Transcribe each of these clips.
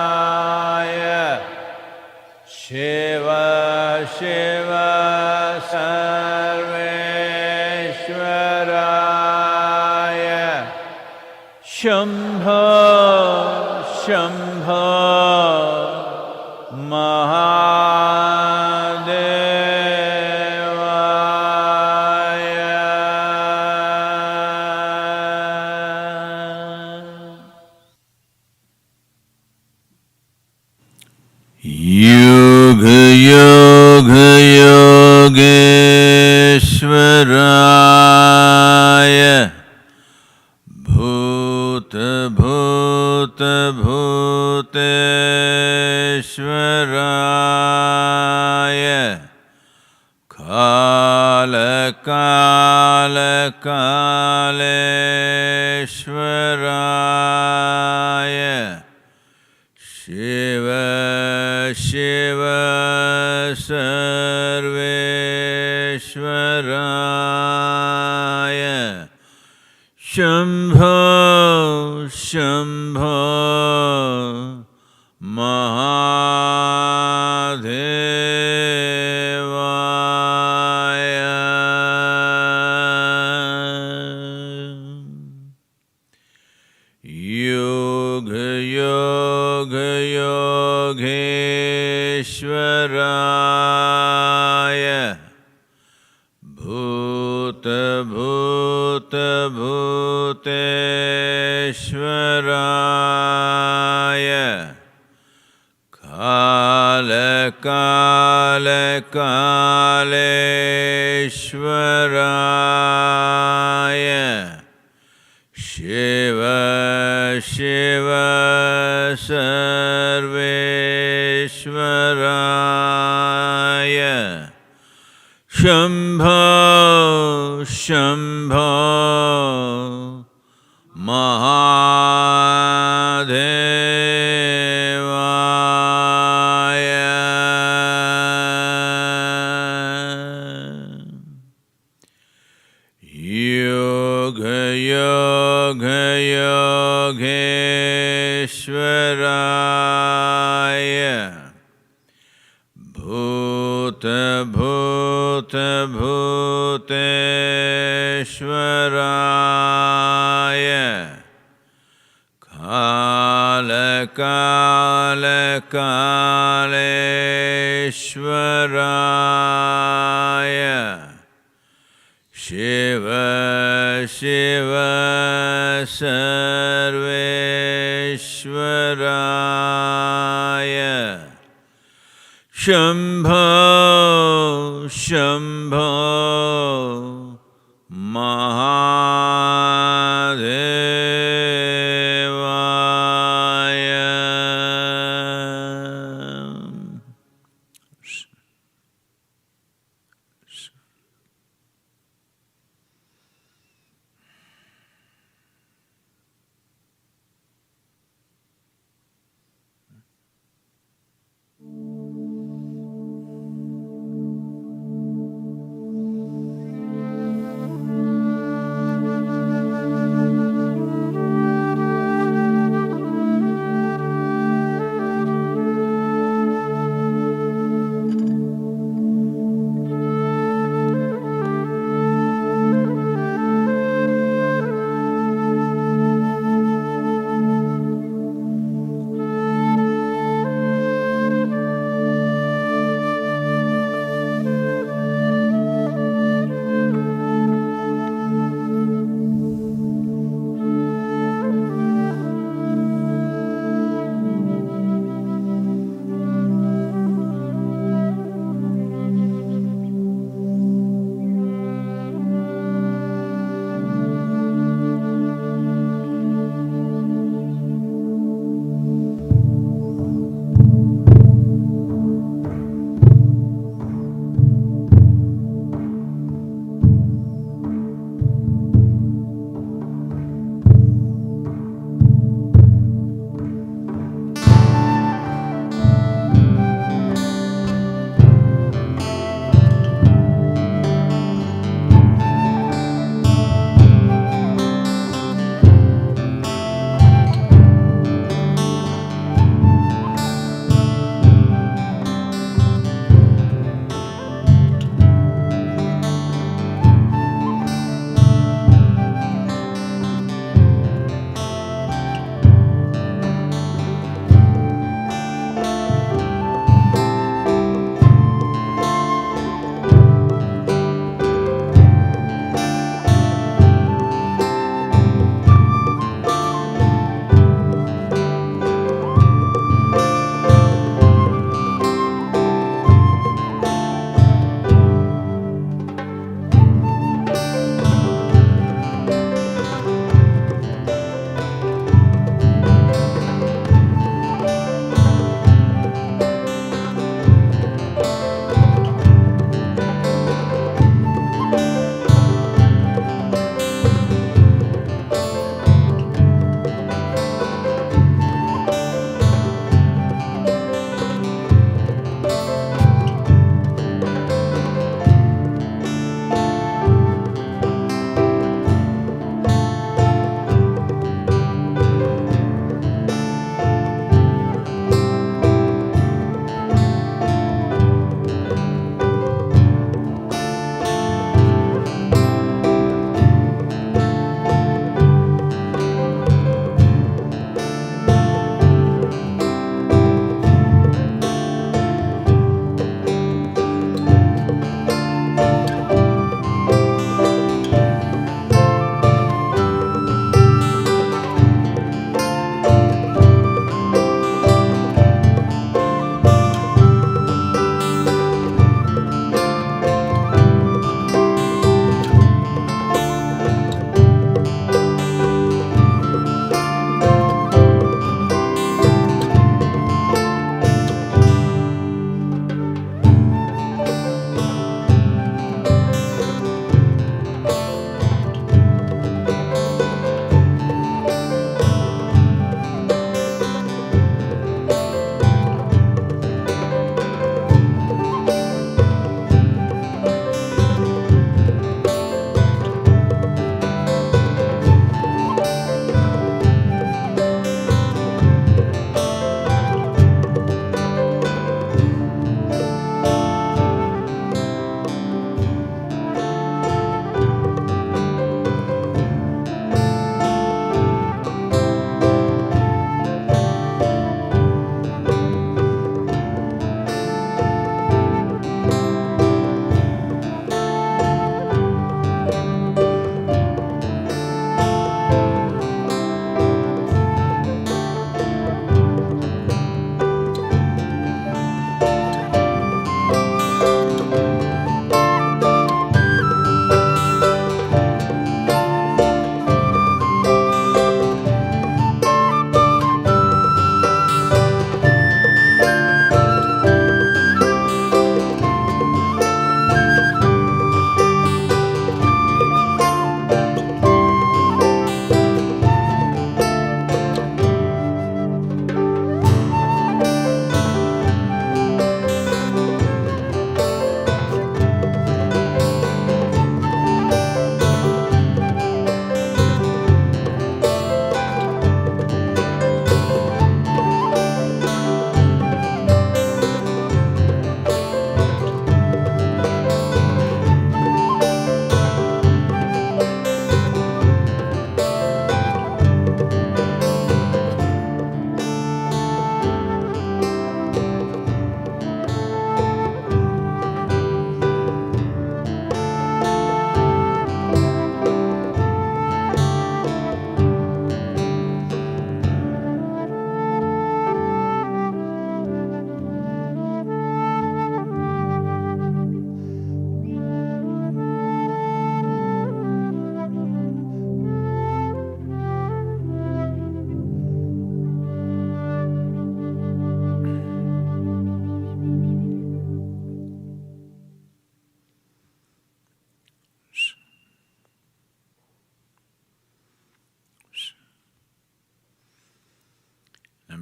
Kaleshwaraya Shiva Shiva Sarveshwaraya Shambho Shambho Yoga Yoga Yogeshwaraya Bhuta Bhuta Bhuteshwaraya Kala Kala Kaleshwaraya Shiva Shiva Sarveshwaraya Shambho Shambho Mahadevaya Yoga Yoga Yogeshwaraya Bhuta Bhuta Bhuteshwaraya Kala Kala Kaleshwaraya Shiva Shiva Sarveshwaraya Shambho Shambho Mahadevaya Yoga Yoga Yogeshwaraya Bhuta Bhuta Bhuteshwaraya Kala Kala Kaleshwaraya Shiva Shiva Sarveshwaraya Shambho Shambho Mahadevaya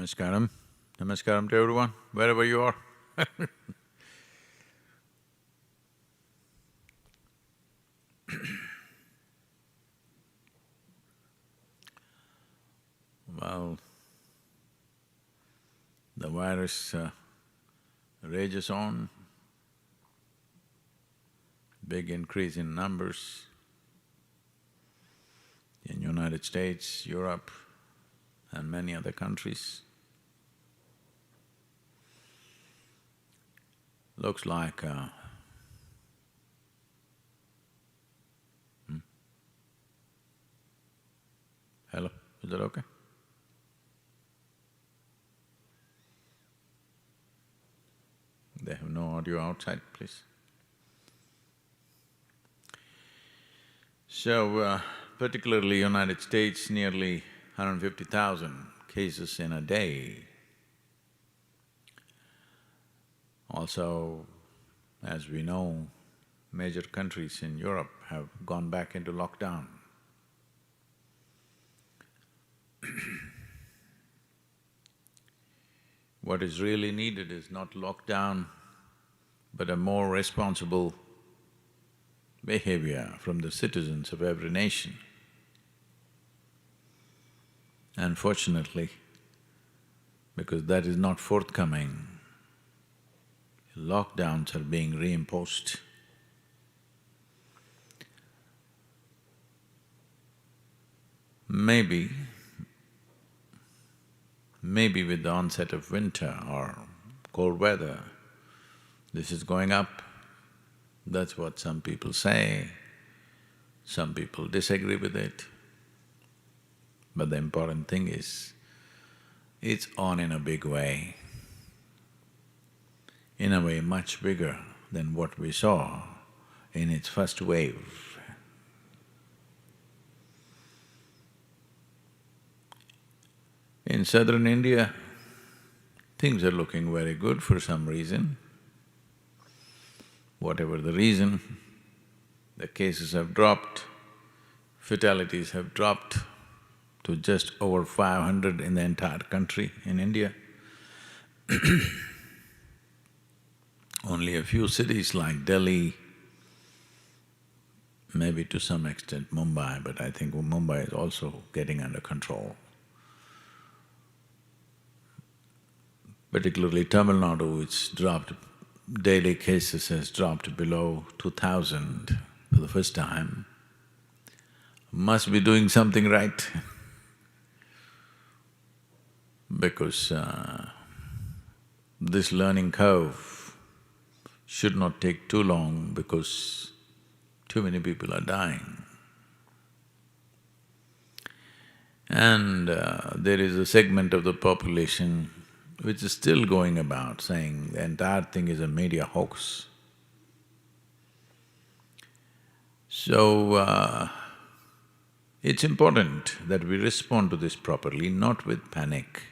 Namaskaram. Namaskaram to everyone, wherever you are. Well, the virus rages on, big increase in numbers in United States, Europe and many other countries. Looks like Hello, is that okay? They have no audio outside, please. So, particularly United States, nearly 150,000 cases in a day. Also, as we know, major countries in Europe have gone back into lockdown. What is really needed is not lockdown, but a more responsible behavior from the citizens of every nation. Unfortunately, because that is not forthcoming, lockdowns are being reimposed. Maybe with the onset of winter or cold weather, this is going up. That's what some people say, some people disagree with it. But the important thing is, it's on in a big way, in a way much bigger than what we saw in its first wave. In southern India, things are looking very good for some reason. Whatever the reason, the cases have dropped, fatalities have dropped to just over 500 in the entire country in India. Only a few cities like Delhi, maybe to some extent Mumbai, but I think Mumbai is also getting under control. Particularly Tamil Nadu, which dropped, daily cases has dropped below 2,000 for the first time, must be doing something right because this learning curve should not take too long because too many people are dying. And there is a segment of the population which is still going about saying the entire thing is a media hoax. So, it's important that we respond to this properly, not with panic,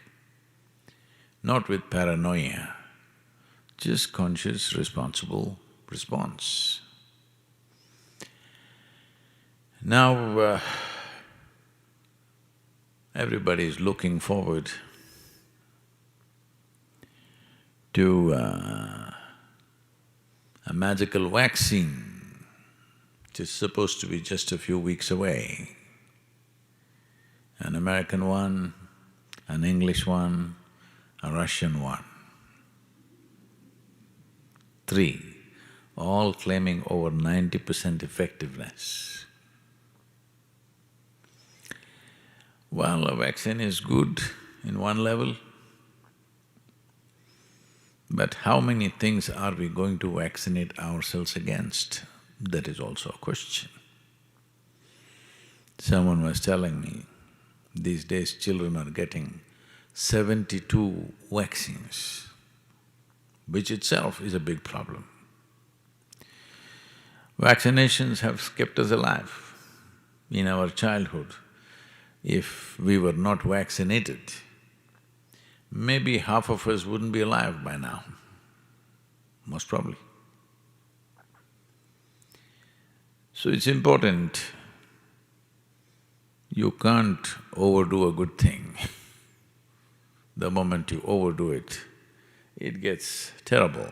not with paranoia, just conscious, responsible response. Now, everybody is looking forward to a magical vaccine, which is supposed to be just a few weeks away. An American one, an English one, a Russian one. 3, all claiming over 90% effectiveness. Well, a vaccine is good in one level, but how many things are we going to vaccinate ourselves against? That is also a question. Someone was telling me, these days children are getting 72 vaccines, which itself is a big problem. Vaccinations have kept us alive. In our childhood, if we were not vaccinated, maybe half of us wouldn't be alive by now, most probably. So it's important, you can't overdo a good thing. The moment you overdo it, it gets terrible.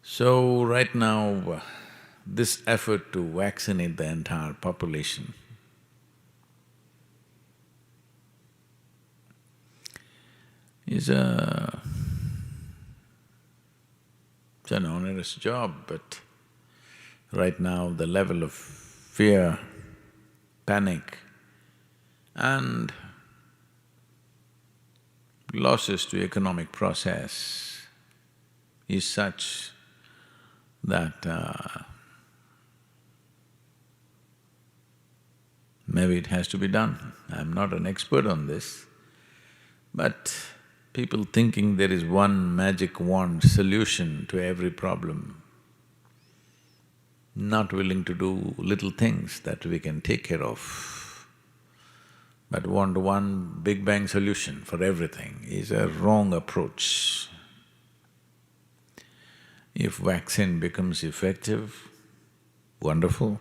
So right now, this effort to vaccinate the entire population is it's an onerous job, but right now the level of fear, panic and losses to economic process is such that maybe it has to be done. I'm not an expert on this, but people thinking there is one magic wand solution to every problem, not willing to do little things that we can take care of, but want one big bang solution for everything is a wrong approach. If vaccine becomes effective, wonderful.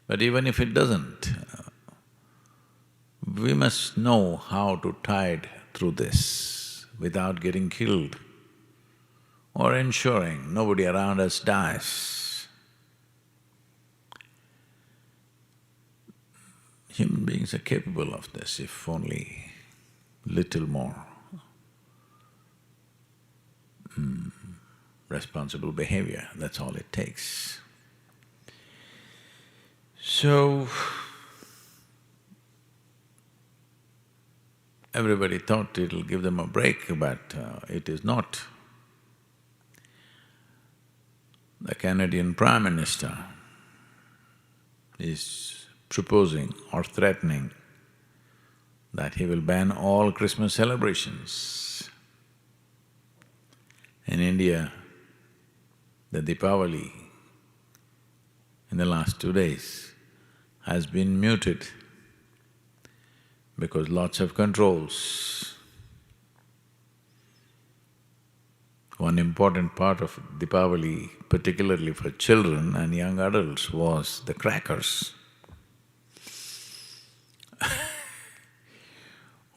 But even if it doesn't, we must know how to tide through this without getting killed or ensuring nobody around us dies. Human beings are capable of this if only little more responsible behavior, that's all it takes. So, everybody thought it'll give them a break, but it is not. The Canadian Prime Minister is proposing or threatening that he will ban all Christmas celebrations. In India, the Deepavali in the last 2 days has been muted because lots of controls. One important part of Deepavali, particularly for children and young adults, was the crackers.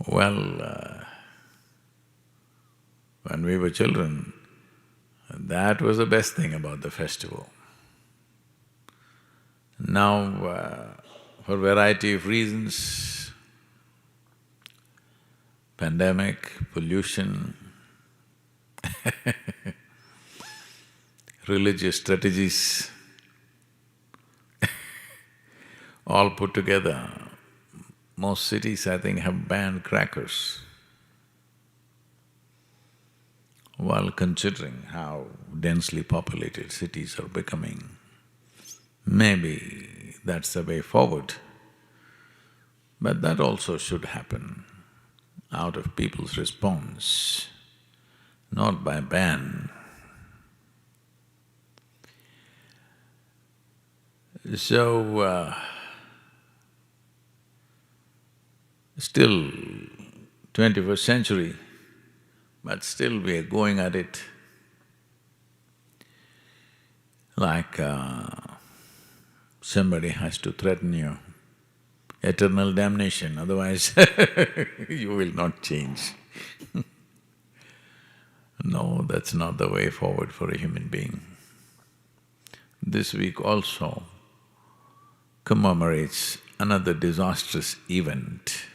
Well, when we were children, that was the best thing about the festival. Now, for variety of reasons, pandemic, pollution, religious strategies, all put together, most cities, I think, have banned crackers. While considering how densely populated cities are becoming, maybe that's the way forward. But that also should happen out of people's response, not by ban. So, still 21st century, but still we are going at it like somebody has to threaten you, eternal damnation, otherwise you will not change. No, that's not the way forward for a human being. This week also commemorates another disastrous event.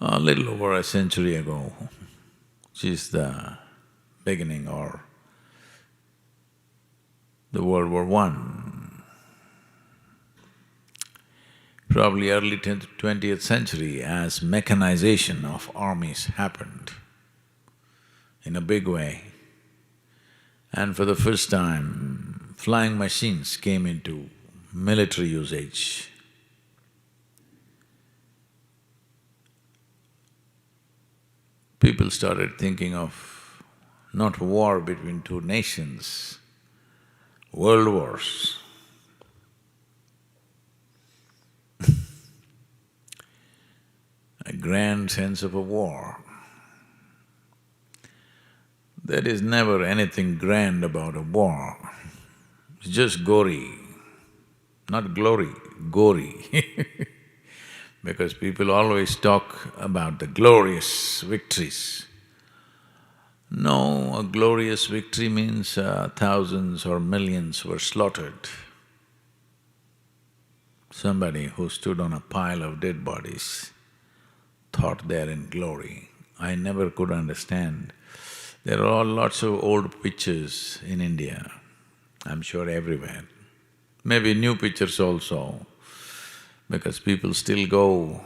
A little over a century ago, which is the beginning or the World War I. Probably early 20th century, as mechanization of armies happened in a big way, and for the first time, flying machines came into military usage. People started thinking of not war between two nations, world wars. A grand sense of a war. There is never anything grand about a war, it's just gory, not glory, gory. because people always talk about the glorious victories. No, a glorious victory means thousands or millions were slaughtered. Somebody who stood on a pile of dead bodies thought they're in glory. I never could understand. There are lots of old pictures in India, I'm sure everywhere. Maybe new pictures also, because people still go…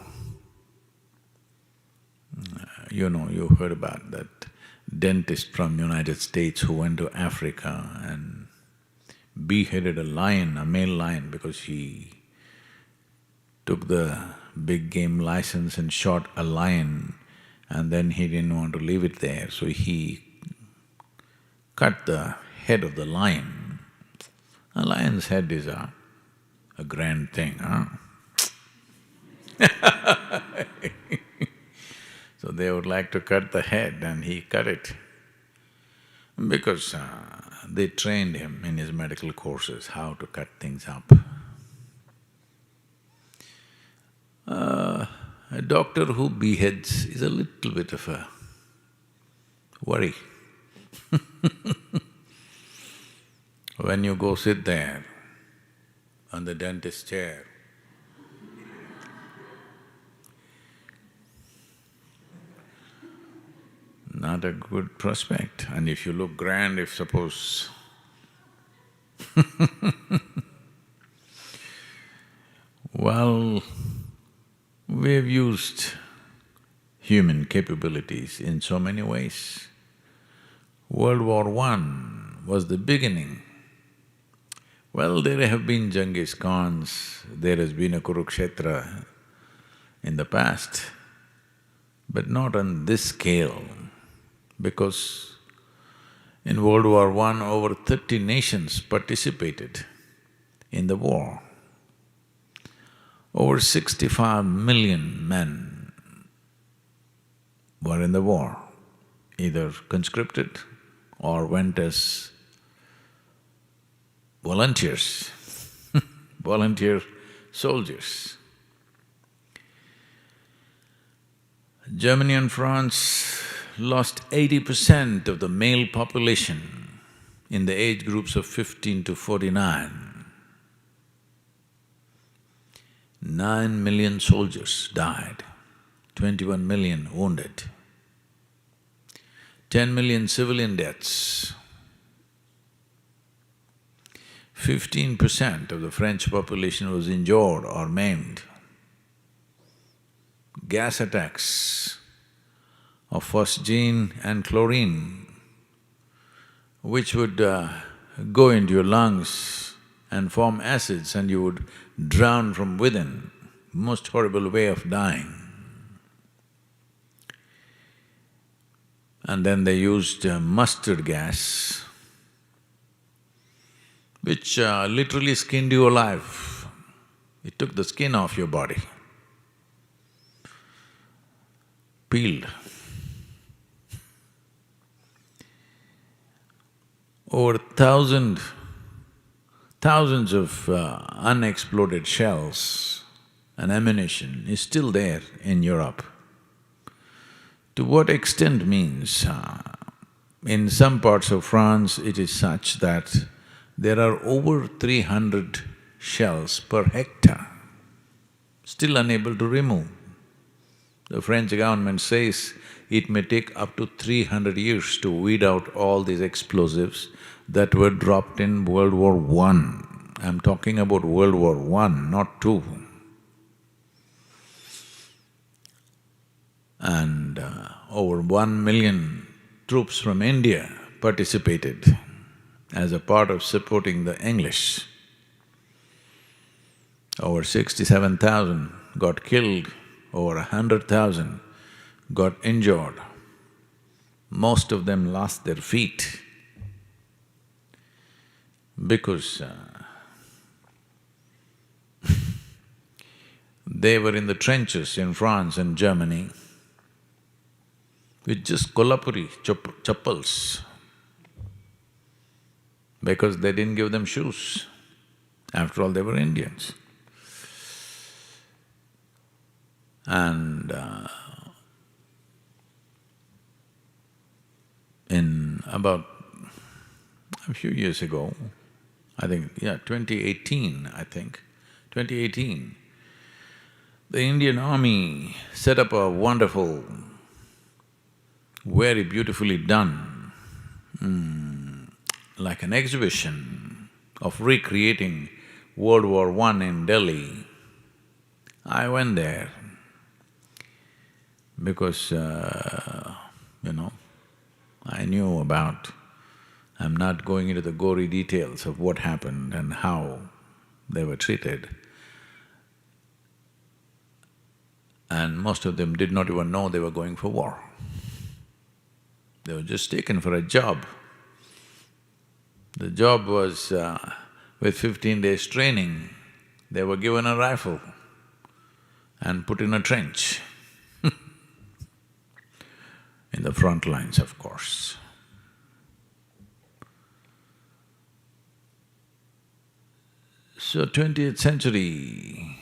you heard about that dentist from United States who went to Africa and beheaded a lion, a male lion, because he took the big game license and shot a lion, and then he didn't want to leave it there, so he cut the head of the lion. A lion's head is a grand thing, huh? So they would like to cut the head and he cut it because they trained him in his medical courses how to cut things up. A doctor who beheads is a little bit of a worry. When you go sit there on the dentist chair, not a good prospect. And if you look grand, if suppose well, we've used human capabilities in so many ways. World War I was the beginning. Well, there have been Genghis Khans, there has been a Kurukshetra in the past, but not on this scale, because in World War I, over 30 nations participated in the war. Over 65 million men were in the war, either conscripted or went as volunteers, volunteer soldiers. Germany and France lost 80% of the male population in the age groups of 15 to 49. 9 million soldiers died, 21 million wounded, 10 million civilian deaths. 15% of the French population was injured or maimed. Gas attacks of phosgene and chlorine, which would go into your lungs and form acids and you would drown from within. Most horrible way of dying. And then they used mustard gas, which literally skinned you alive. It took the skin off your body, peeled. Over thousands of unexploded shells and ammunition is still there in Europe. To what extent means, in some parts of France it is such that there are over 300 shells per hectare, still unable to remove. The French government says it may take up to 300 years to weed out all these explosives that were dropped in World War I. I'm talking about World War I, not II. And over 1 million troops from India participated as a part of supporting the English. Over 67,000 got killed, over 100,000 got injured. Most of them lost their feet because they were in the trenches in France and Germany with just Kolhapuri chappals, because they didn't give them shoes. After all, they were Indians. And in about a few years ago, I think, yeah, 2018, I think, 2018, the Indian Army set up a wonderful, very beautifully done, like an exhibition of recreating World War I in Delhi. I went there because, I knew about… I'm not going into the gory details of what happened and how they were treated. And most of them did not even know they were going for war. They were just taken for a job. The job was, with 15 days training, they were given a rifle and put in a trench in the front lines, of course. So 20th century,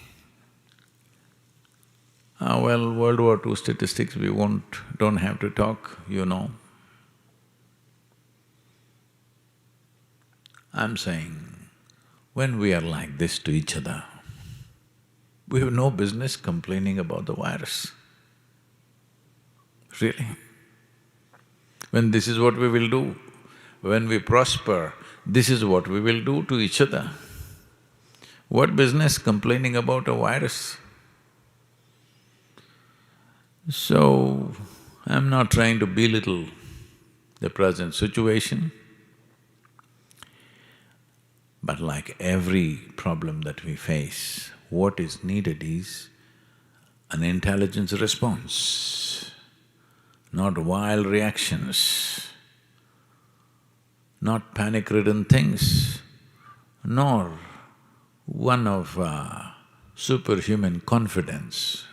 well, World War II statistics we don't have to talk, you know. I'm saying, when we are like this to each other, we have no business complaining about the virus. Really. When this is what we will do, when we prosper, this is what we will do to each other. What business complaining about a virus? So, I'm not trying to belittle the present situation, but like every problem that we face, what is needed is an intelligence response, not wild reactions, not panic-ridden things, nor one of superhuman confidence.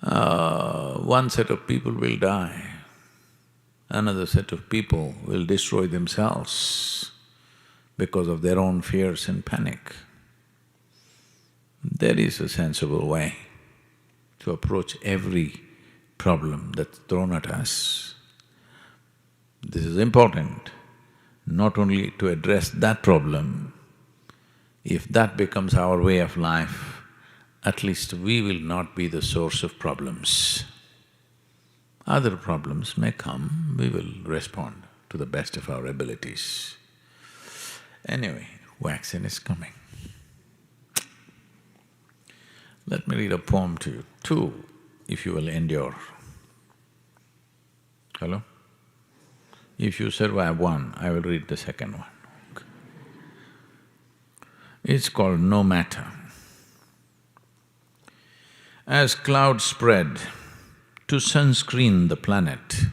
One set of people will die, another set of people will destroy themselves because of their own fears and panic. There is a sensible way to approach every problem that's thrown at us. This is important, not only to address that problem. If that becomes our way of life, at least we will not be the source of problems. Other problems may come, we will respond to the best of our abilities. Anyway, vaccine is coming. Let me read a poem to you, two, if you will endure. Hello? If you survive one, I will read the second one. It's called No Matter. As clouds spread to sunscreen the planet,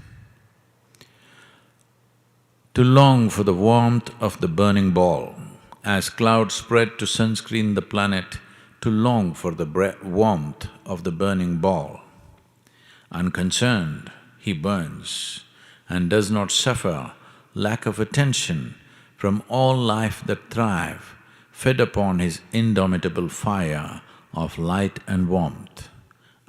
to long for the warmth of the burning ball, as clouds spread to sunscreen the planet, to long for the warmth of the burning ball. Unconcerned, he burns and does not suffer lack of attention from all life that thrive, fed upon his indomitable fire of light and warmth.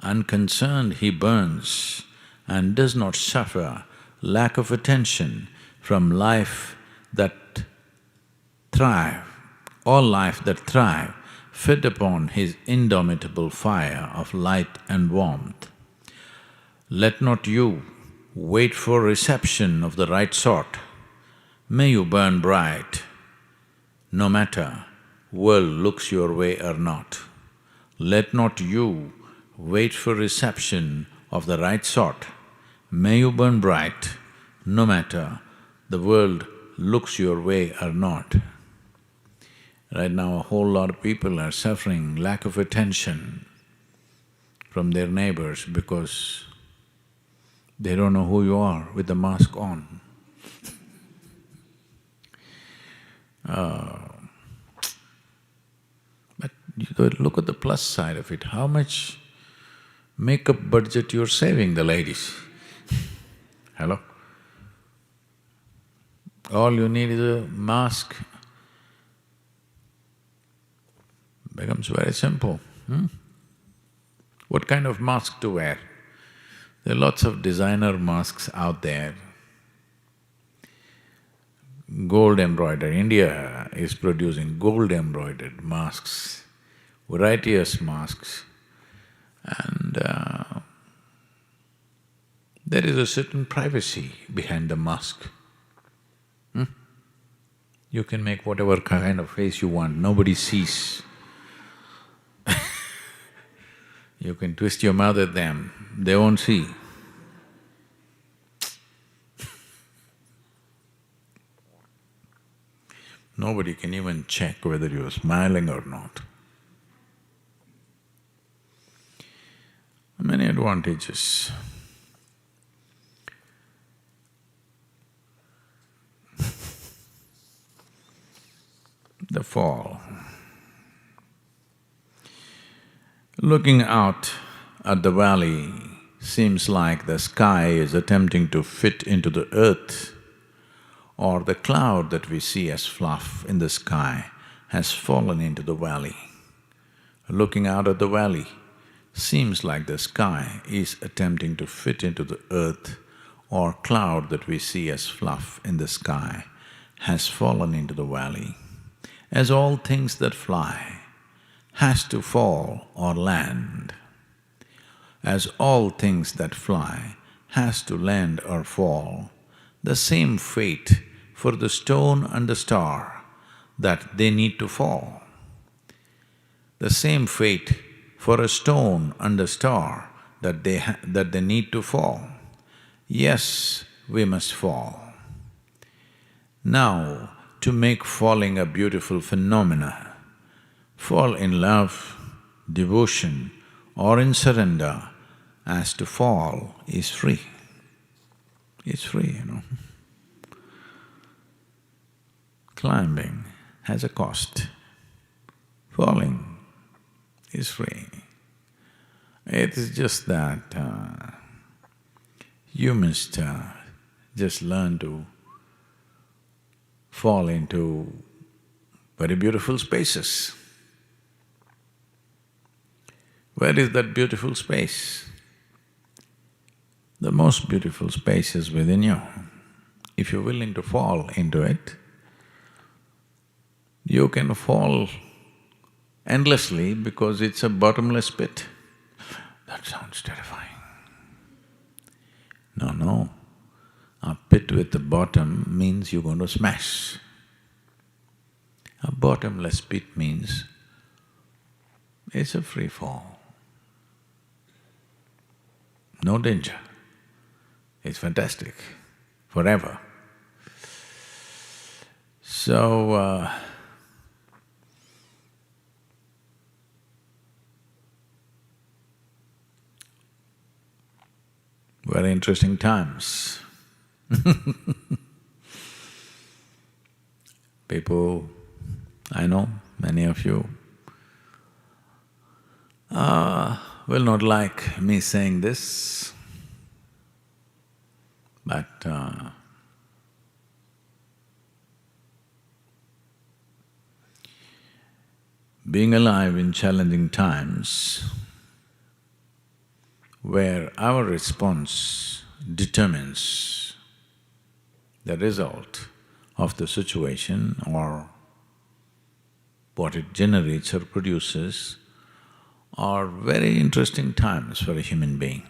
Unconcerned, he burns and does not suffer lack of attention from life that thrive, all life that thrive, fed upon his indomitable fire of light and warmth. Let not you wait for reception of the right sort. May you burn bright, no matter world looks your way or not. Let not you wait for reception of the right sort. May you burn bright, no matter the world looks your way or not. Right now, a whole lot of people are suffering lack of attention from their neighbors because they don't know who you are with the mask on. But you look at the plus side of it, how much makeup budget you're saving, the ladies. Hello? All you need is a mask. becomes very simple. What kind of mask to wear? There are lots of designer masks out there. Gold embroidered, India is producing gold embroidered masks, various masks, and there is a certain privacy behind the mask. You can make whatever kind of face you want, nobody sees. You can twist your mouth at them, they won't see. Nobody can even check whether you're smiling or not. Many advantages. The fall. Looking out at the valley seems like the sky is attempting to fit into the earth, or the cloud that we see as fluff in the sky has fallen into the valley. Looking out at the valley seems like the sky is attempting to fit into the earth, or cloud that we see as fluff in the sky has fallen into the valley. As all things that fly has to fall or land, as all things that fly has to land or fall, the same fate for the stone and the star that they need to fall. The same fate for a stone and a star that they need to fall. Yes, we must fall. Now, to make falling a beautiful phenomena, fall in love, devotion or in surrender as to fall is free. It's free, Climbing has a cost, falling is free. It is just that you must just learn to fall into very beautiful spaces. Where is that beautiful space? The most beautiful space is within you. If you're willing to fall into it, you can fall endlessly because it's a bottomless pit. That sounds terrifying. No. A pit with a bottom means you're going to smash. A bottomless pit means it's a free fall. No danger. It's fantastic, forever. So, very interesting times. People, I know, many of you will not like me saying this, but being alive in challenging times where our response determines the result of the situation or what it generates or produces are very interesting times for a human being.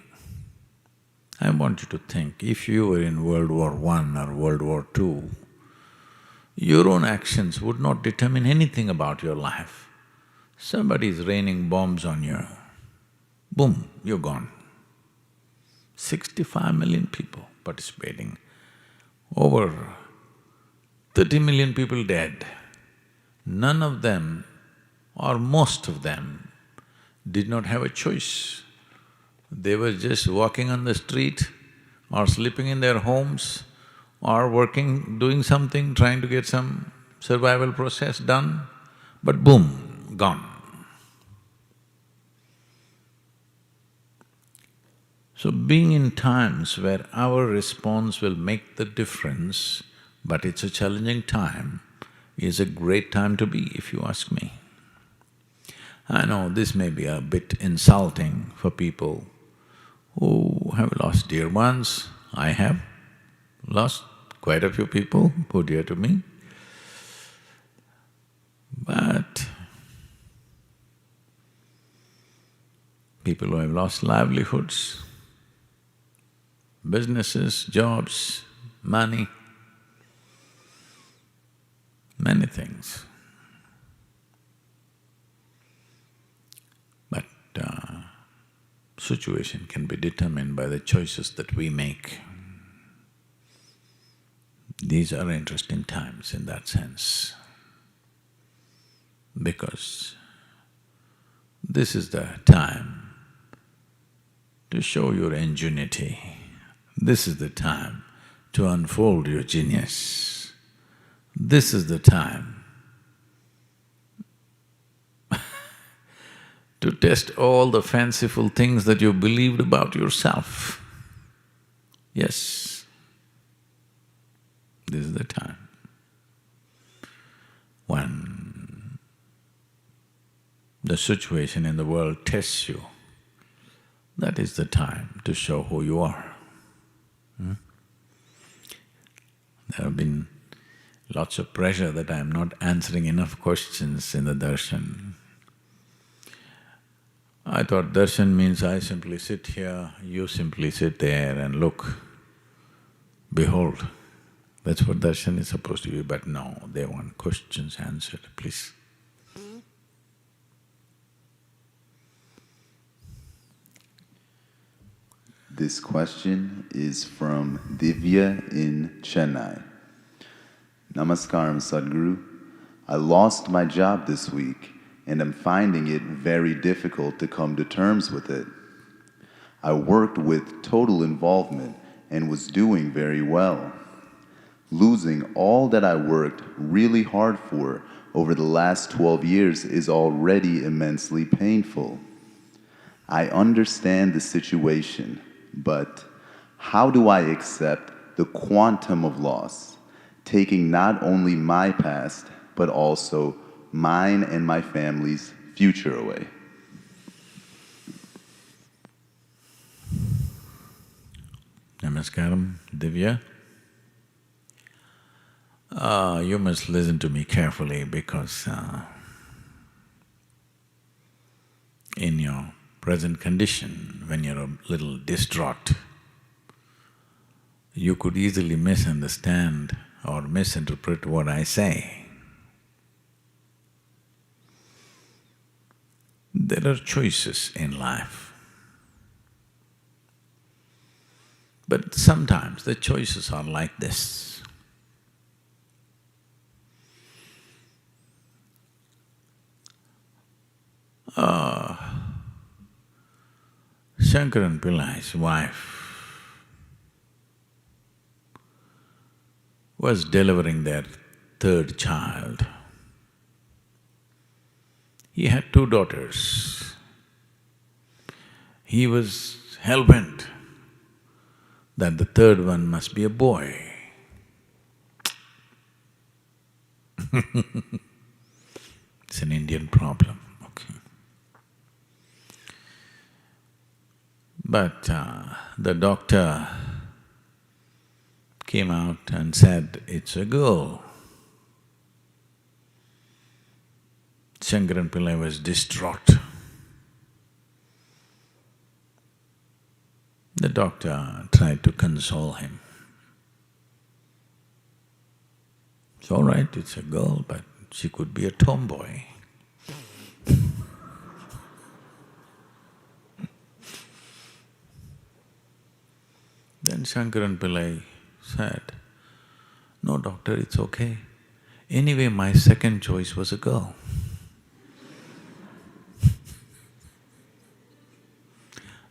I want you to think, if you were in World War I or World War II, your own actions would not determine anything about your life. Somebody is raining bombs on you, boom, you're gone. 65 million people participating, over 30 million people dead. None of them, or most of them, did not have a choice. They were just walking on the street or sleeping in their homes or working, doing something, trying to get some survival process done, but boom, gone. So being in times where our response will make the difference, but it's a challenging time, is a great time to be, if you ask me. I know this may be a bit insulting for people who have lost dear ones. I have lost quite a few people who are dear to me. But people who have lost livelihoods, businesses, jobs, money, many things. But situation can be determined by the choices that we make. These are interesting times in that sense, because this is the time to show your ingenuity. This is the time to unfold your genius. This is the time to test all the fanciful things that you believed about yourself. Yes, this is the time when the situation in the world tests you. That is the time to show who you are. There have been lots of pressure that I am not answering enough questions in the darshan. I thought darshan means I simply sit here, you simply sit there and look, behold. That's what darshan is supposed to be, but no, they want questions answered, please. This question is from Divya in Chennai. Namaskaram, Sadguru. I lost my job this week and am finding it very difficult to come to terms with it. I worked with total involvement and was doing very well. Losing all that I worked really hard for over the last 12 years is already immensely painful. I understand the situation, but how do I accept the quantum of loss, taking not only my past, but also mine and my family's future away? Namaskaram, Divya. You must listen to me carefully, because in your present condition, when you're a little distraught, you could easily misunderstand or misinterpret what I say. There are choices in life, but sometimes the choices are like this. Shankaran Pillai's wife was delivering their third child. He had 2 daughters. He was hell-bent that the third one must be a boy. It's an Indian problem, okay. But the doctor came out and said, it's a girl. Shankaran Pillai was distraught. The doctor tried to console him. It's all right, it's a girl, but she could be a tomboy. Then Shankaran Pillai said, no doctor, it's okay. Anyway, my second choice was a girl.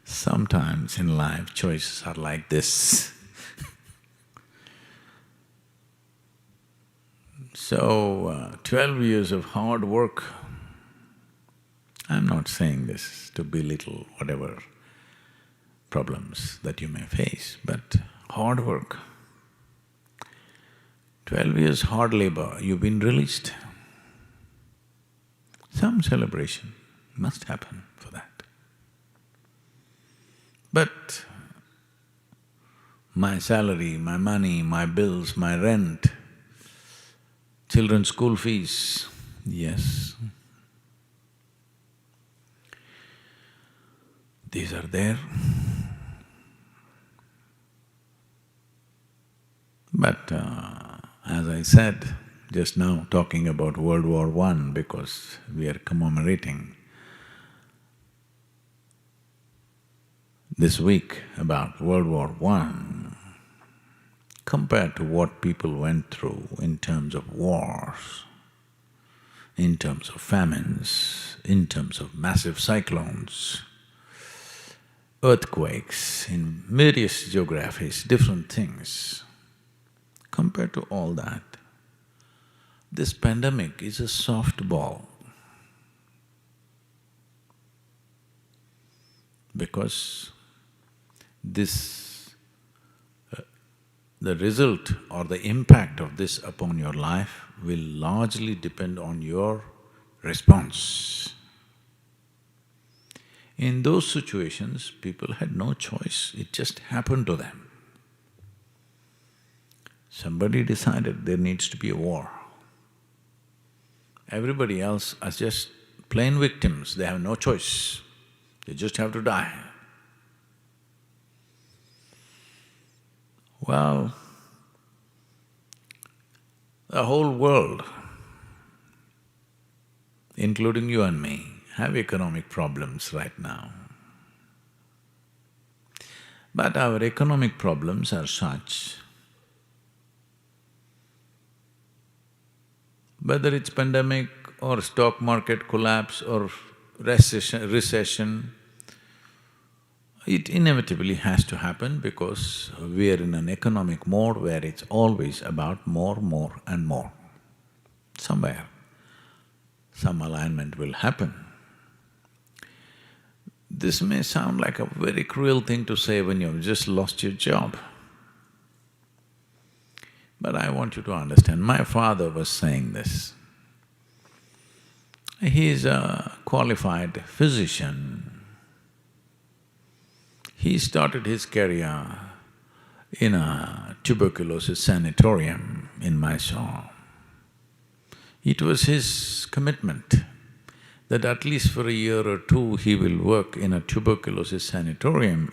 Sometimes in life, choices are like this. So, 12 years of hard work, I'm not saying this to belittle whatever problems that you may face, but hard work. 12 years hard labor, you've been released. Some celebration, must happen for that. But my salary, my money, my bills, my rent, children's school fees, yes, these are there. But as I said just now, talking about World War I, because we are commemorating this week about World War I, compared to what people went through in terms of wars, in terms of famines, in terms of massive cyclones, earthquakes in various geographies, different things. Compared to all that, this pandemic is a softball, because the result or the impact of this upon your life will largely depend on your response. In those situations, people had no choice, it just happened to them. Somebody decided there needs to be a war. Everybody else are just plain victims, they have no choice, they just have to die. Well, the whole world, including you and me, have economic problems right now. But our economic problems are such, whether it's pandemic or stock market collapse or recession, it inevitably has to happen because we are in an economic mode where it's always about more and more. Somewhere, some alignment will happen. This may sound like a very cruel thing to say when you've just lost your job. But I want you to understand, my father was saying this. He is a qualified physician. He started his career in a tuberculosis sanatorium in Mysore. It was his commitment that at least for a year or two he will work in a tuberculosis sanatorium,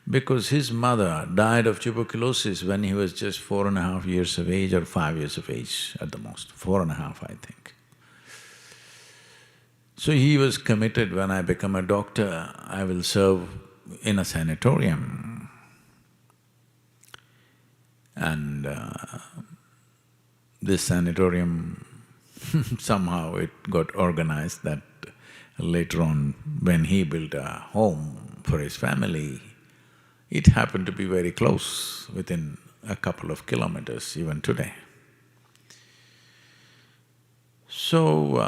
because his mother died of tuberculosis when he was just 4.5 years of age or 5 years of age at the most, 4.5 I think. So he was committed, when I become a doctor, I will serve in a sanatorium. And this sanatorium somehow it got organized that later on when he built a home for his family, it happened to be very close, within a couple of kilometers even today. So,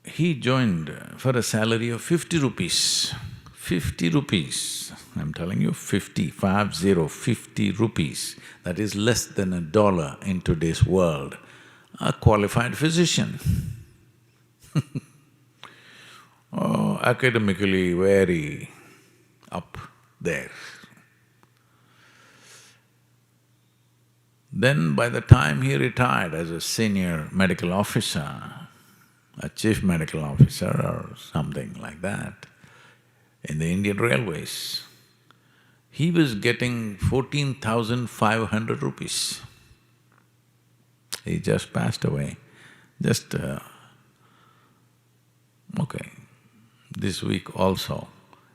he joined for a salary of 50 rupees. 50 rupees, I'm telling you, 50 rupees. That is less than $1 in today's world. A qualified physician. Oh, academically very up there. Then by the time he retired as a senior medical officer, a chief medical officer or something like that, in the Indian Railways, he was getting 14,500 rupees. He just passed away, okay, this week also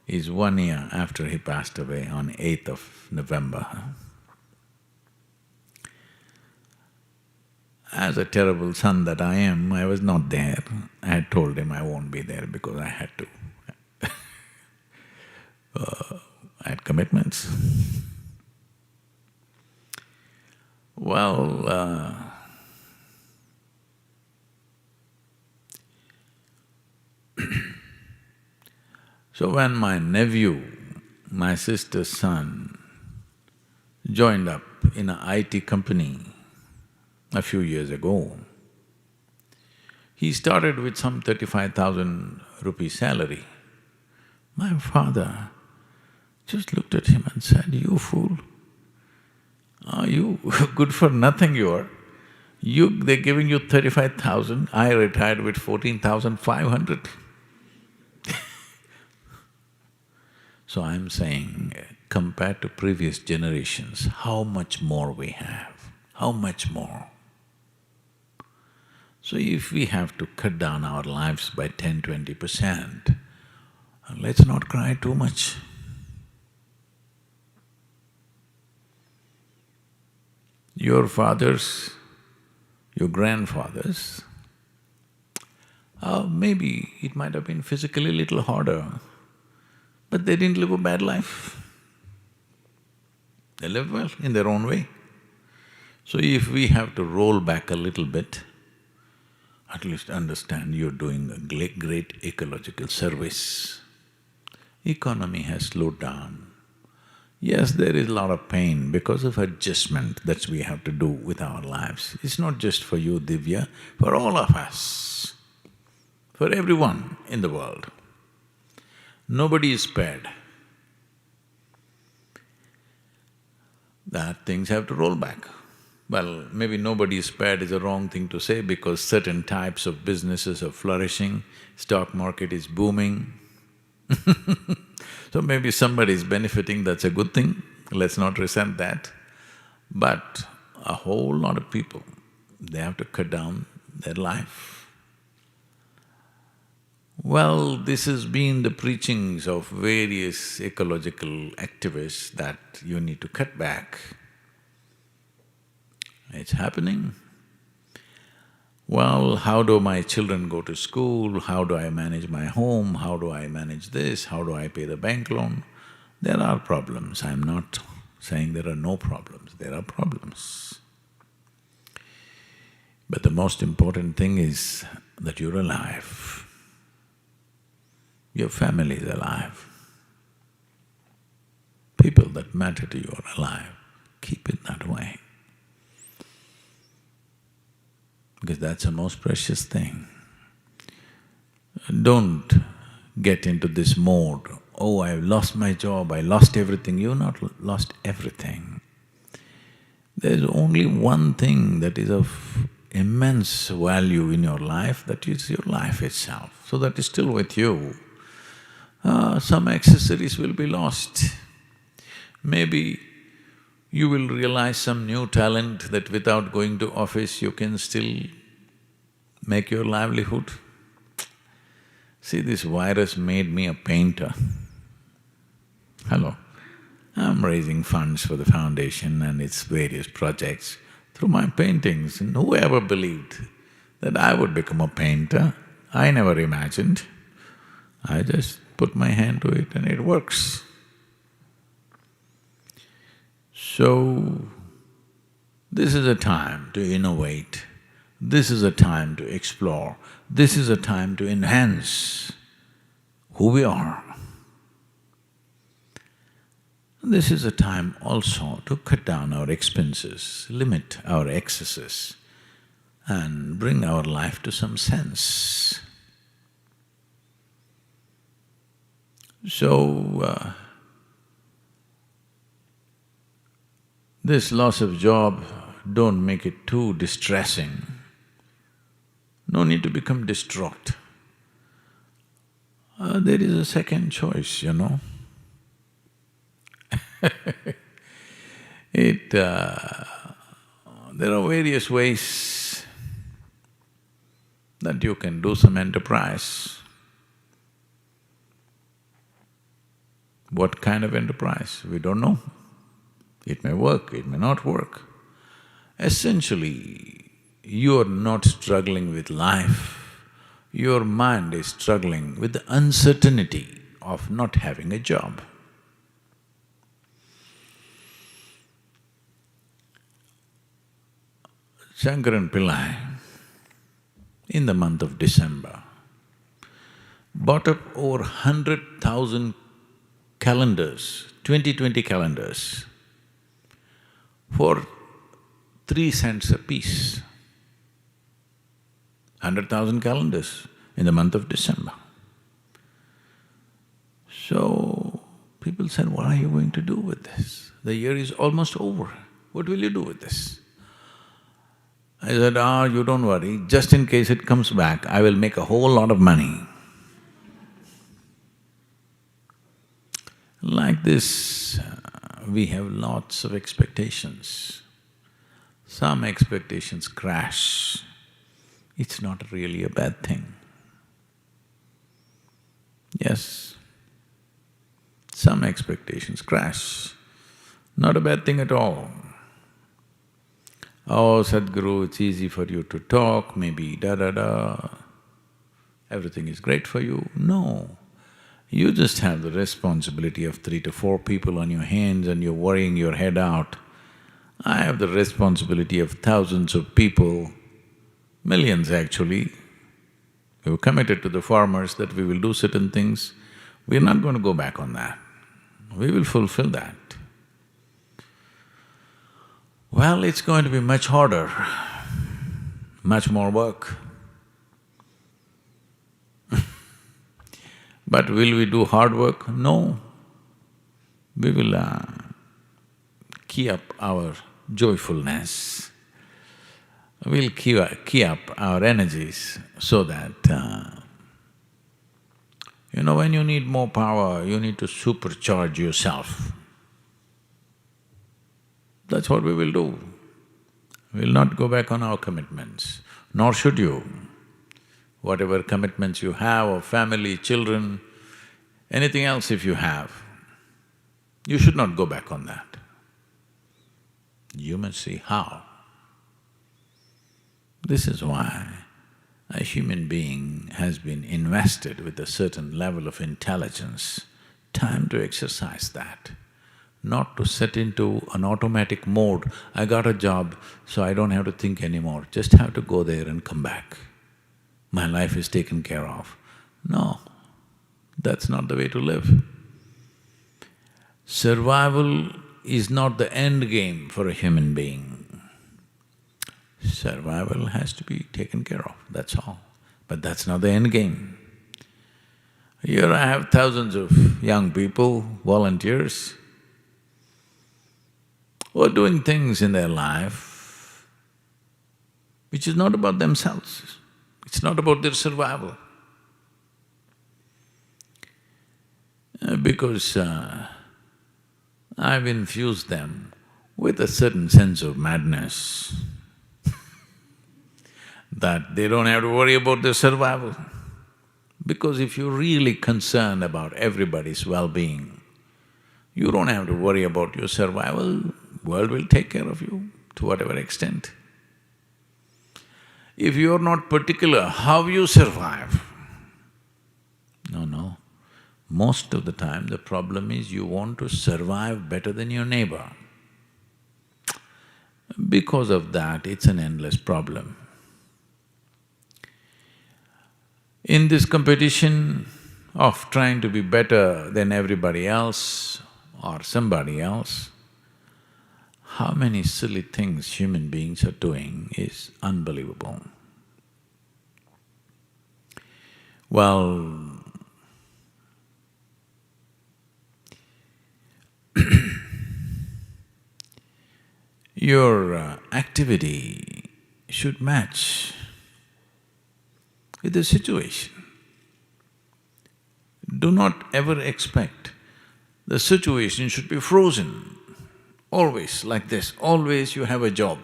is 1 year after he passed away on 8th of November. As a terrible son that I am, I was not there. I had told him I won't be there because I had to. I had commitments. Well, so when my nephew, my sister's son, joined up in an IT company a few years ago, He started with some 35,000 rupee salary. My father just looked at him and said, "You fool, are you good for nothing you are? They're giving you 35,000, I retired with 14,500. So I'm saying, compared to previous generations, how much more we have, how much more. So if we have to cut down our lives by 10–20%, let's not cry too much. Your fathers, your grandfathers, maybe it might have been physically a little harder, but they didn't live a bad life. They lived well in their own way. So if we have to roll back a little bit, at least understand you're doing a great ecological service. Economy has slowed down. Yes, there is a lot of pain because of adjustment that we have to do with our lives. It's not just for you, Divya, for all of us, for everyone in the world. Nobody is spared. That things have to roll back. Well, maybe nobody is spared is a wrong thing to say because certain types of businesses are flourishing, stock market is booming. So maybe somebody is benefiting, that's a good thing, let's not resent that. But a whole lot of people, they have to cut down their life. Well, this has been the preachings of various ecological activists that you need to cut back. It's happening. Well, how do my children go to school? How do I manage my home? How do I manage this? How do I pay the bank loan? There are problems. I'm not saying there are no problems, there are problems. But the most important thing is that you're alive. Your family is alive. People that matter to you are alive. Keep it that way. Because that's the most precious thing. Don't get into this mode, oh, I've lost my job, I lost everything. You've not lost everything. There's only one thing that is of immense value in your life, that is your life itself. So that is still with you. Some accessories will be lost. Maybe you will realize some new talent that without going to office you can still make your livelihood. See, this virus made me a painter. Hello. I'm raising funds for the foundation and its various projects through my paintings, and whoever believed that I would become a painter, I never imagined. I just put my hand to it and it works. So, this is a time to innovate, this is a time to explore, this is a time to enhance who we are. This is a time also to cut down our expenses, limit our excesses and bring our life to some sense. So, this loss of job, don't make it too distressing. No need to become distraught. There is a second choice, you know. There are various ways that you can do some enterprise. What kind of enterprise? We don't know. It may work, it may not work. Essentially, you're not struggling with life, your mind is struggling with the uncertainty of not having a job. Shankaran Pillai, in the month of December, bought up over 100,000 calendars, 2020 calendars, for 3 cents a piece. 100,000 calendars in the month of December. So, people said, what are you going to do with this? The year is almost over. What will you do with this? I said, you don't worry, just in case it comes back, I will make a whole lot of money. Like this, we have lots of expectations. Some expectations crash. It's not really a bad thing. Yes, some expectations crash. Not a bad thing at all. Oh, Sadhguru, it's easy for you to talk, maybe da-da-da, everything is great for you. No, you just have the responsibility of 3 to 4 people on your hands and you're worrying your head out. I have the responsibility of thousands of people, millions actually. We've committed to the farmers that we will do certain things. We're not going to go back on that. We will fulfill that. Well, it's going to be much harder, much more work. But will we do hard work? No. We will key up our joyfulness. We'll key up our energies so that, when you need more power, you need to supercharge yourself. That's what we will do. We'll not go back on our commitments, nor should you. Whatever commitments you have of family, children, anything else if you have, you should not go back on that. You must see how. This is why a human being has been invested with a certain level of intelligence. Time to exercise that. Not to set into an automatic mode, I got a job, so I don't have to think anymore, just have to go there and come back. My life is taken care of. No, that's not the way to live. Survival is not the end game for a human being. Survival has to be taken care of, that's all. But that's not the end game. Here I have thousands of young people, volunteers, who are doing things in their life which is not about themselves, it's not about their survival. Because I've infused them with a certain sense of madness that they don't have to worry about their survival. Because if you're really concerned about everybody's well-being, you don't have to worry about your survival, world will take care of you to whatever extent. If you're not particular how you survive, no. Most of the time the problem is you want to survive better than your neighbor. Because of that, it's an endless problem. In this competition of trying to be better than everybody else or somebody else, how many silly things human beings are doing is unbelievable. Well, your activity should match with the situation. Do not ever expect the situation should be frozen, always like this, always you have a job,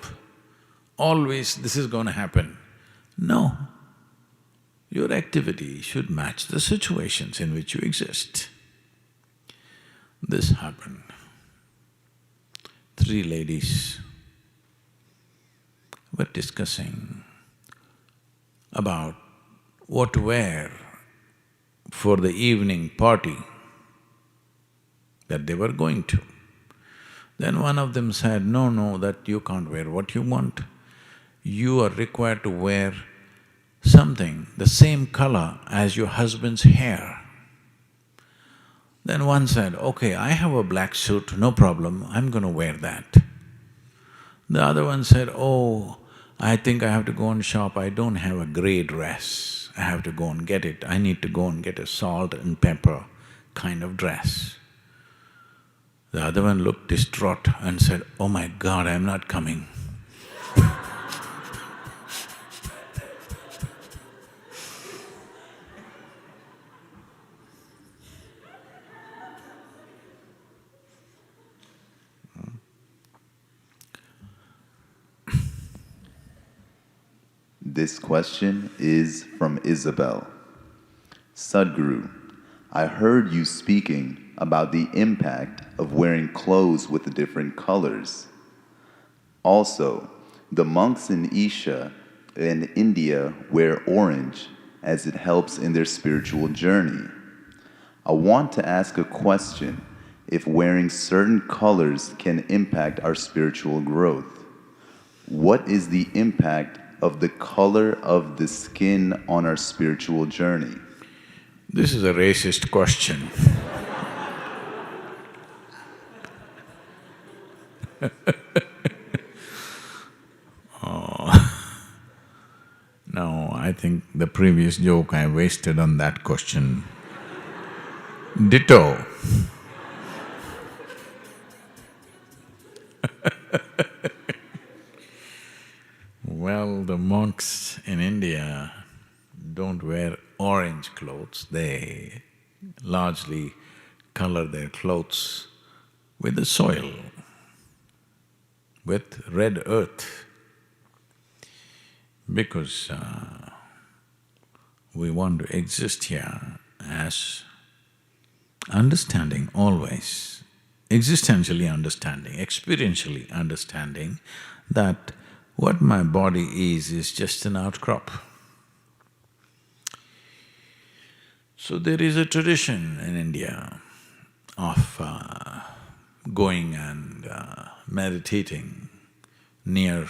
always this is going to happen. No, your activity should match the situations in which you exist. This happened. 3 ladies were discussing about what to wear for the evening party that they were going to. Then one of them said, no, that you can't wear what you want. You are required to wear something the same color as your husband's hair. Then one said, okay, I have a black suit, no problem, I'm going to wear that. The other one said, oh, I think I have to go and shop, I don't have a grey dress, I have to go and get it, I need to go and get a salt and pepper kind of dress. The other one looked distraught and said, "Oh my God, I'm not coming." This question is from Isabel. Sadguru, I heard you speaking about the impact of wearing clothes with different colors. Also, the monks in Isha and India wear orange as it helps in their spiritual journey. I want to ask a question if wearing certain colors can impact our spiritual growth. What is the impact of the color of the skin on our spiritual journey? This is a racist question. No, I think the previous joke I wasted on that question. Ditto. Well, the monks in India don't wear orange clothes, they largely color their clothes with the soil, with red earth, because we want to exist here as understanding always, existentially understanding, experientially understanding that what my body is just an outcrop. So there is a tradition in India of going and meditating near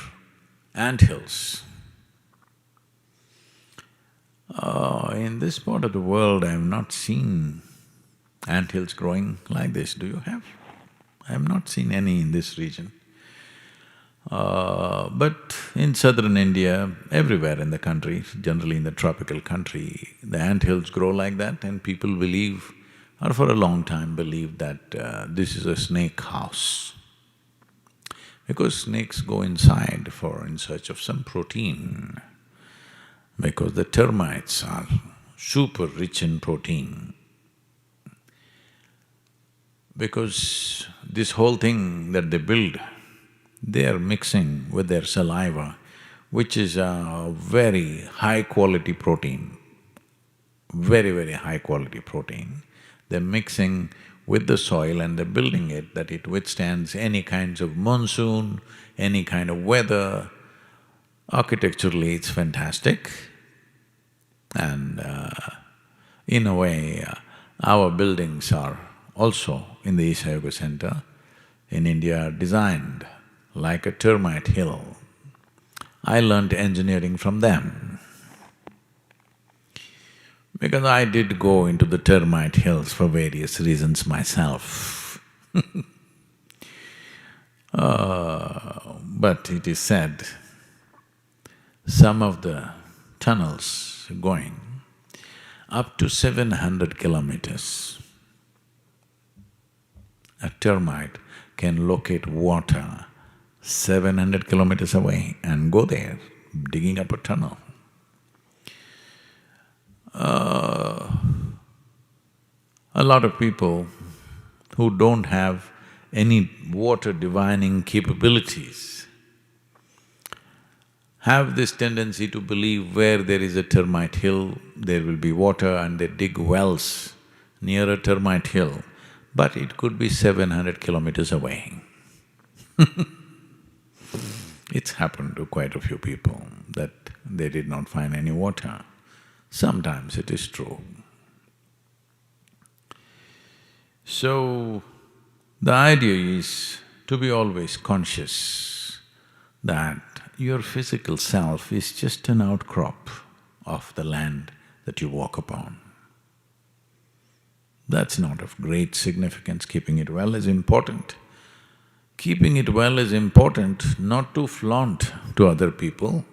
anthills. In this part of the world, I have not seen anthills growing like this. Do you have? I have not seen any in this region. But in southern India, everywhere in the country, generally in the tropical country, the anthills grow like that, and people believe, or for a long time believed that this is a snake house. Because snakes go inside in search of some protein, because the termites are super rich in protein. Because this whole thing that they build, they are mixing with their saliva, which is a very high-quality protein, very, very high-quality protein. They're mixing with the soil and they're building it that it withstands any kinds of monsoon, any kind of weather. Architecturally, it's fantastic. And in a way, our buildings are also in the Isha Yoga Center in India are designed like a termite hill. I learnt engineering from them, because I did go into the termite hills for various reasons myself. But it is said, some of the tunnels going up to 700 kilometers, a termite can locate water 700 kilometers away and go there, digging up a tunnel. A lot of people who don't have any water divining capabilities have this tendency to believe where there is a termite hill, there will be water, and they dig wells near a termite hill, but it could be 700 kilometers away. It's happened to quite a few people that they did not find any water. Sometimes it is true. So, the idea is to be always conscious that your physical self is just an outcrop of the land that you walk upon. That's not of great significance. Keeping it well is important, Keeping it well is important, not to flaunt to other people,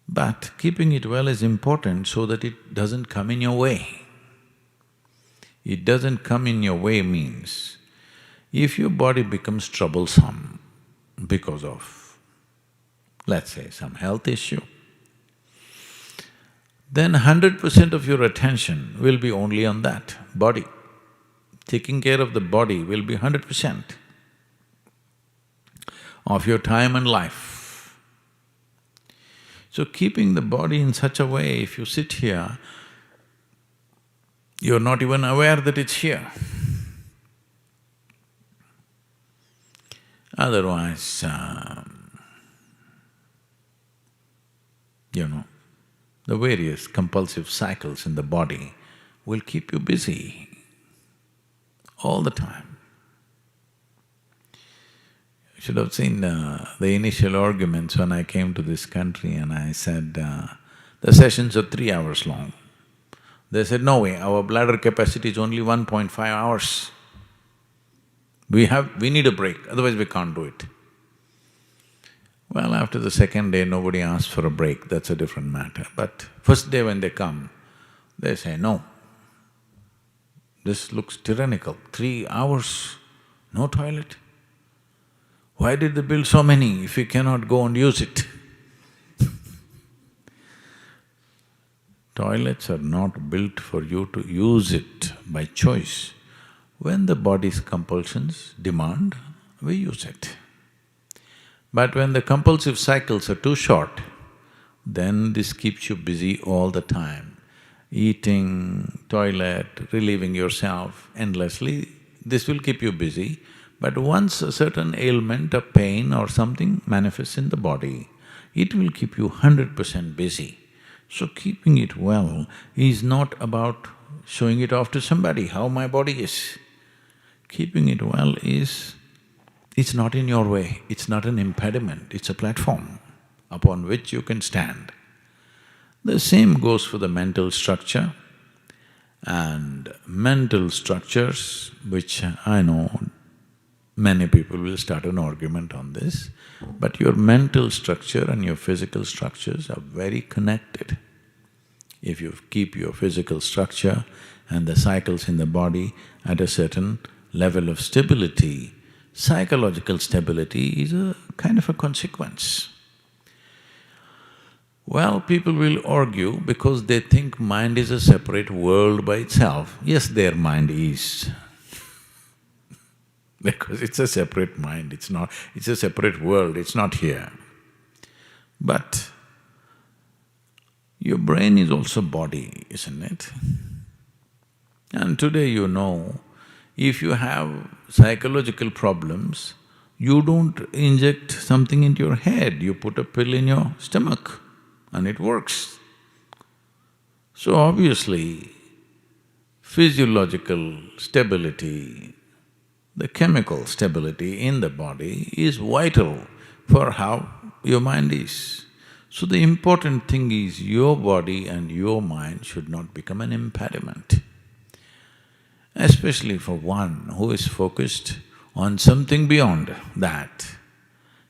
but keeping it well is important so that it doesn't come in your way. It doesn't come in your way means, if your body becomes troublesome because of, let's say, some health issue, then 100% of your attention will be only on that body. Taking care of the body will be 100% of your time and life. So keeping the body in such a way, if you sit here, you're not even aware that it's here. Otherwise, the various compulsive cycles in the body will keep you busy all the time. You should have seen the initial arguments when I came to this country and I said, the sessions are 3 hours long. They said, no way, our bladder capacity is only 1.5 hours. We need a break, otherwise we can't do it. Well, after the second day, nobody asked for a break, that's a different matter. But first day when they come, they say, no, this looks tyrannical, 3 hours, no toilet. Why did they build so many if we cannot go and use it? Toilets are not built for you to use it by choice. When the body's compulsions demand, we use it. But when the compulsive cycles are too short, then this keeps you busy all the time. Eating, toilet, relieving yourself endlessly, this will keep you busy. But once a certain ailment or pain or something manifests in the body, it will keep you 100% busy. So keeping it well is not about showing it off to somebody, how my body is. Keeping it well is, it's not in your way, it's not an impediment, it's a platform upon which you can stand. The same goes for the mental structure, and mental structures, which I know many people will start an argument on this, but your mental structure and your physical structures are very connected. If you keep your physical structure and the cycles in the body at a certain level of stability, psychological stability is a kind of a consequence. Well, people will argue because they think mind is a separate world by itself. Yes, their mind is because it's a separate mind, it's a separate world, it's not here. But your brain is also body, isn't it? And today if you have psychological problems, you don't inject something into your head, you put a pill in your stomach and it works. So obviously, physiological stability, the chemical stability in the body is vital for how your mind is. So the important thing is your body and your mind should not become an impediment. Especially for one who is focused on something beyond that,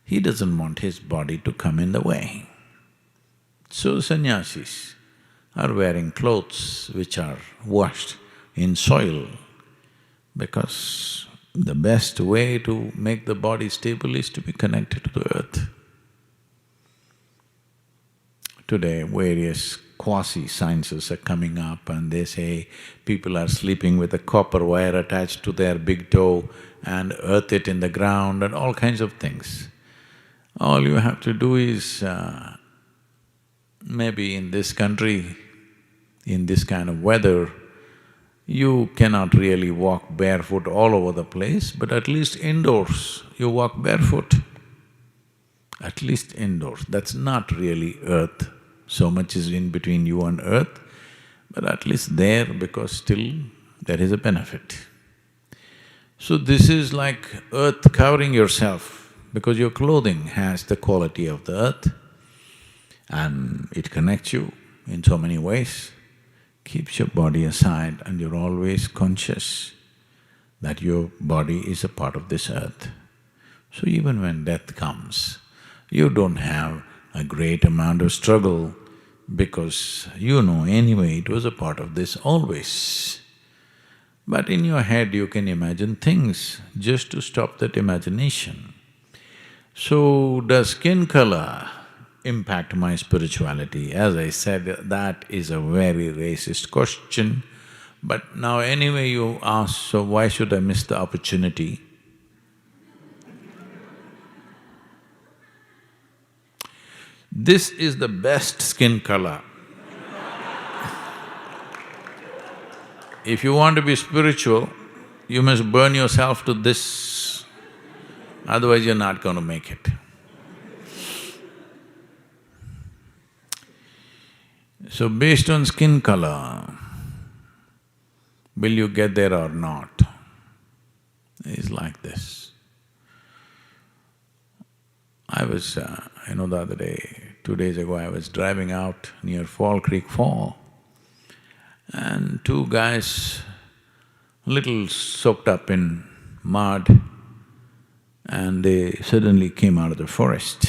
he doesn't want his body to come in the way. So sannyasis are wearing clothes which are washed in soil because the best way to make the body stable is to be connected to the earth. Today, various quasi-sciences are coming up and they say people are sleeping with a copper wire attached to their big toe and earth it in the ground and all kinds of things. All you have to do is, maybe in this country, in this kind of weather, you cannot really walk barefoot all over the place, but at least indoors you walk barefoot. At least indoors, that's not really earth. So much is in between you and earth, but at least there because still there is a benefit. So this is like earth covering yourself because your clothing has the quality of the earth and it connects you in so many ways, keeps your body aside and you're always conscious that your body is a part of this earth. So even when death comes, you don't have a great amount of struggle because you know anyway it was a part of this always. But in your head you can imagine things just to stop that imagination. So, does skin color impact my spirituality? As I said, that is a very racist question. But now anyway you ask, so why should I miss the opportunity? This is the best skin color. If you want to be spiritual, you must burn yourself to this, otherwise you're not going to make it. So based on skin color, will you get there or not? It's like this. I was, the other day, 2 days ago, I was driving out near Fall Creek Fall, and two guys, little soaked up in mud, and they suddenly came out of the forest.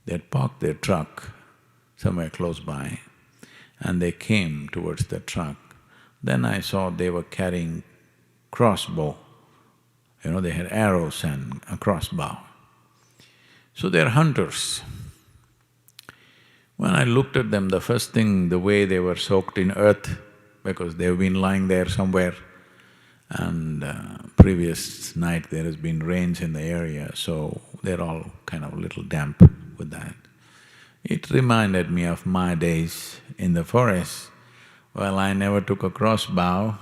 They had parked their truck somewhere close by, and they came towards the truck. Then I saw they were carrying crossbow, they had arrows and a crossbow. So they're hunters. When I looked at them, the first thing, the way they were soaked in earth, because they've been lying there somewhere, and previous night there has been rains in the area, so they're all kind of a little damp with that. It reminded me of my days in the forest. Well, I never took a crossbow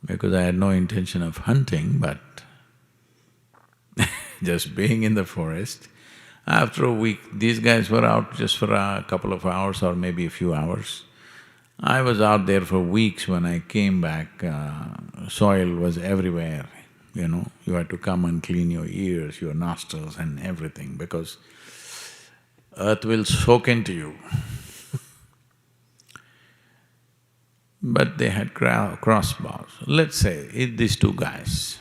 because I had no intention of hunting, but just being in the forest. After a week, these guys were out just for a couple of hours or maybe a few hours. I was out there for weeks. When I came back, soil was everywhere, You had to come and clean your ears, your nostrils and everything because earth will soak into you. But they had crossbows. Let's say these two guys,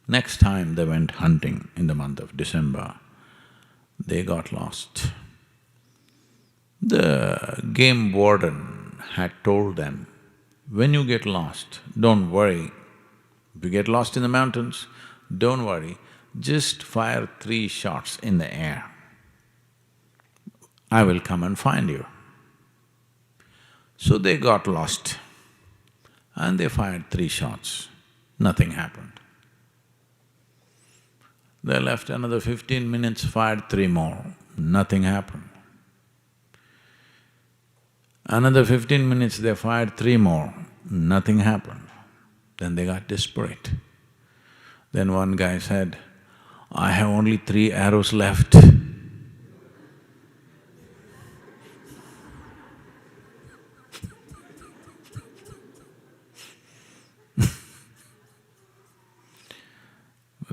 next time they went hunting in the month of December, they got lost. The game warden had told them, when you get lost, don't worry. If you get lost in the mountains, don't worry, just fire 3 shots in the air. I will come and find you. So they got lost and they fired 3 shots, nothing happened. They left another 15 minutes, fired 3 more, nothing happened. Another 15 minutes, they fired 3 more, nothing happened. Then they got desperate. Then one guy said, I have only 3 arrows left.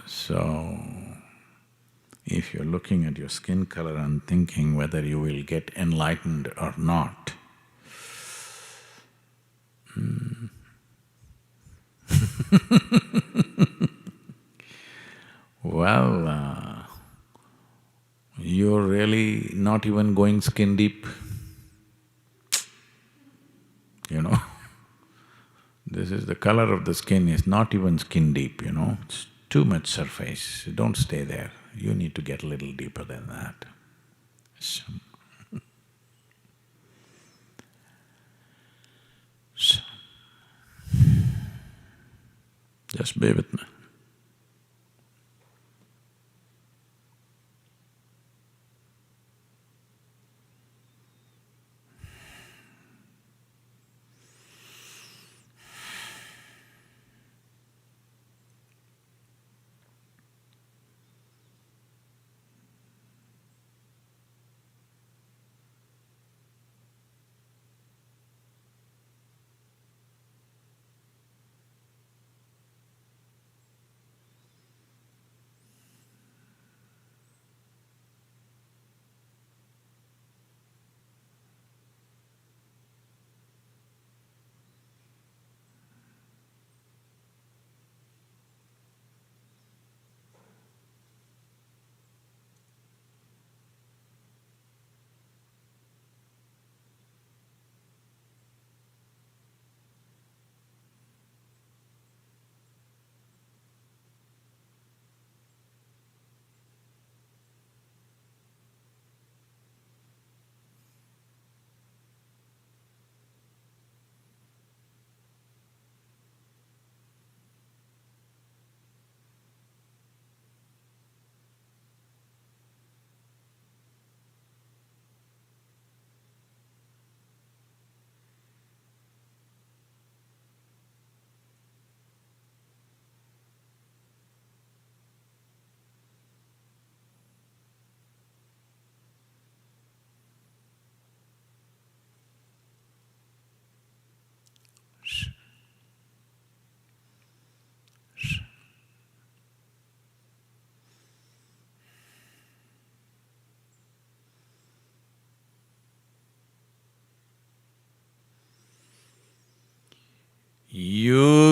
So, if you're looking at your skin color and thinking whether you will get enlightened or not, well, you're really not even going skin deep, This is the color of the skin is not even skin deep, It's too much surface, don't stay there. You need to get a little deeper than that. So, just be with me.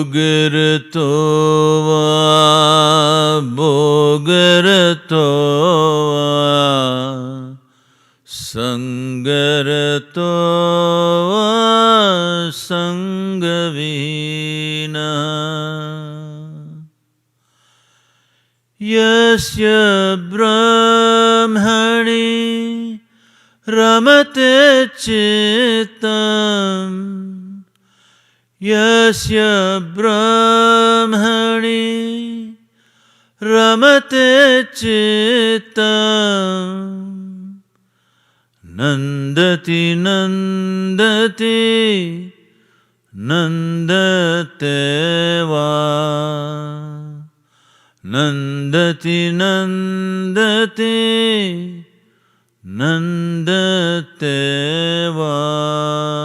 Yogarato va bhogarato va sangarato va sangavina yasya brahmani ramate chitam yasya brahmani ramate chitam nandati nandati nandate va nandati nandati nandate va